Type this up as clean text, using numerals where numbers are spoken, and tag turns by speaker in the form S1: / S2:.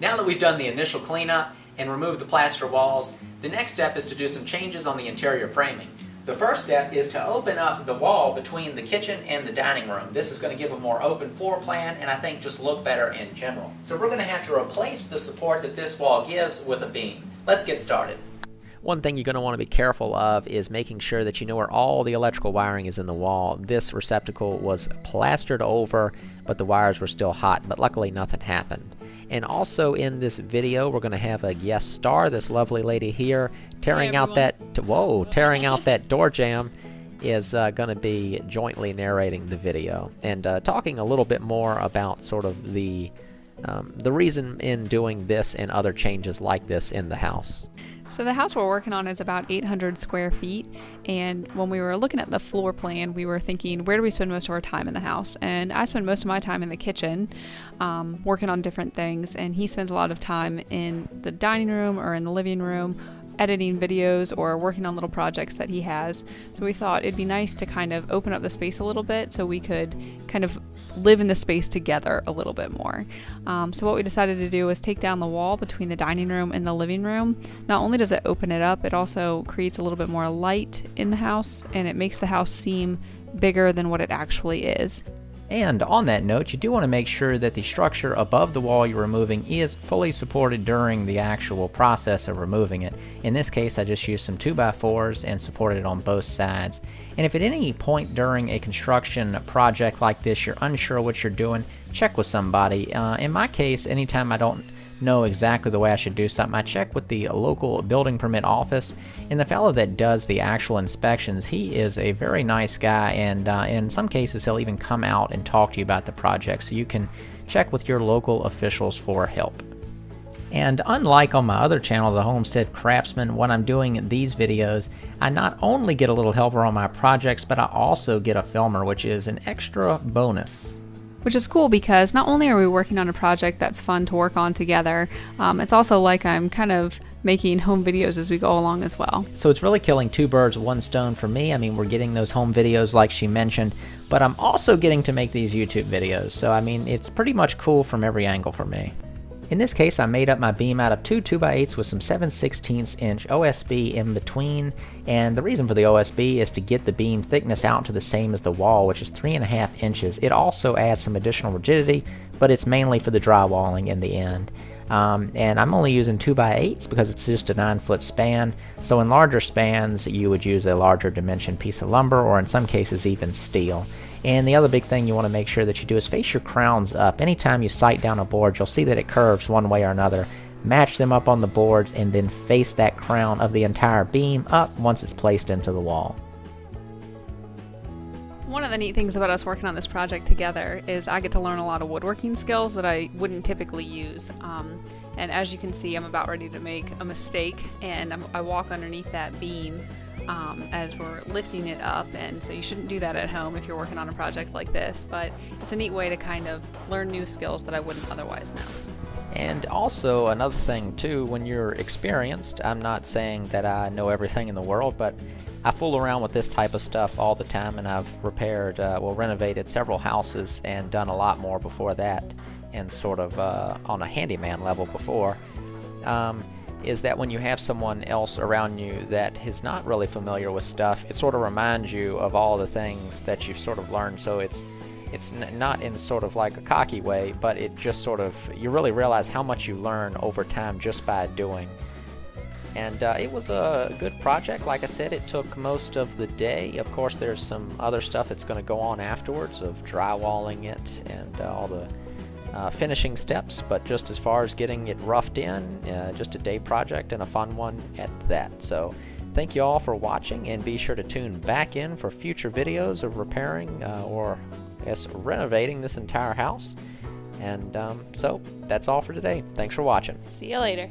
S1: Now that we've done the initial cleanup and removed the plaster walls, the next step is to do some changes on the interior framing. The first step is to open up the wall between the kitchen and the dining room. This is going to give a more open floor plan and I think just look better in general. So we're going to have to replace the support that this wall gives with a beam. Let's get started.
S2: One thing you're going to want to be careful of is making sure that you know where all the electrical wiring is in the wall. This receptacle was plastered over, but the wires were still hot, but luckily nothing happened. And also in this video, we're going to have a guest star, this lovely lady here, tearing out that door jamb, is going to be jointly narrating the video and talking a little bit more about sort of the reason in doing this and other changes like this in the house.
S3: So the house we're working on is about 800 square feet, and when we were looking at the floor plan, we were thinking, where do we spend most of our time in the house? And I spend most of my time in the kitchen, working on different things, and he spends a lot of time in the dining room or in the living room, editing videos or working on little projects that he has. So we thought it'd be nice to kind of open up the space a little bit so we could kind of live in the space together a little bit more. So what we decided to do was take down the wall between the dining room and the living room. Not only does it open it up, it also creates a little bit more light in the house, and it makes the house seem bigger than what it actually is.
S2: And on that note, you do want to make sure that the structure above the wall you're removing is fully supported during the actual process of removing it. In this case, I just used some 2x4s and supported it on both sides. And if at any point during a construction project like this you're unsure what you're doing, check with somebody. In my case, anytime I don't know exactly the way I should do something, I check with the local building permit office, and the fellow that does the actual inspections, he is a very nice guy, and in some cases he'll even come out and talk to you about the project, so you can check with your local officials for help. And unlike on my other channel, The Homestead Craftsman, when I'm doing these videos, I not only get a little helper on my projects, but I also get a filmer, which is an extra bonus.
S3: Which is cool because not only are we working on a project that's fun to work on together, it's also like I'm kind of making home videos as we go along as well.
S2: So it's really killing two birds with one stone for me. I mean, we're getting those home videos like she mentioned, but I'm also getting to make these YouTube videos. So I mean, it's pretty much cool from every angle for me. In this case, I made up my beam out of two 2x8s with some 7/16 inch OSB in between, and the reason for the OSB is to get the beam thickness out to the same as the wall, which is 3.5 inches. It also adds some additional rigidity, but it's mainly for the drywalling in the end. And I'm only using 2x8s because it's just a 9-foot span, so in larger spans you would use a larger dimension piece of lumber, or in some cases even steel. And the other big thing you want to make sure that you do is face your crowns up. Anytime you sight down a board, you'll see that it curves one way or another. Match them up on the boards and then face that crown of the entire beam up once it's placed into the wall.
S3: One of the neat things about us working on this project together is I get to learn a lot of woodworking skills that I wouldn't typically use. And as you can see, I'm about ready to make a mistake, and I walk underneath that beam as we're lifting it up, and so you shouldn't do that at home if you're working on a project like this, but it's a neat way to kind of learn new skills that I wouldn't otherwise know.
S2: And also another thing too, when you're experienced, I'm not saying that I know everything in the world, but I fool around with this type of stuff all the time, and I've repaired, renovated several houses and done a lot more before that, and sort of on a handyman level before. Is that when you have someone else around you that is not really familiar with stuff, it sort of reminds you of all the things that you've sort of learned. So it's not in sort of like a cocky way, but it just sort of, you really realize how much you learn over time just by doing. And it was a good project. Like I said, it took most of the day. Of course, there's some other stuff that's going to go on afterwards of drywalling it and all the finishing steps, but just as far as getting it roughed in, just a day project and a fun one at that. So thank you all for watching, and be sure to tune back in for future videos of repairing or renovating this entire house. And so that's all for today. Thanks for watching.
S3: See you later.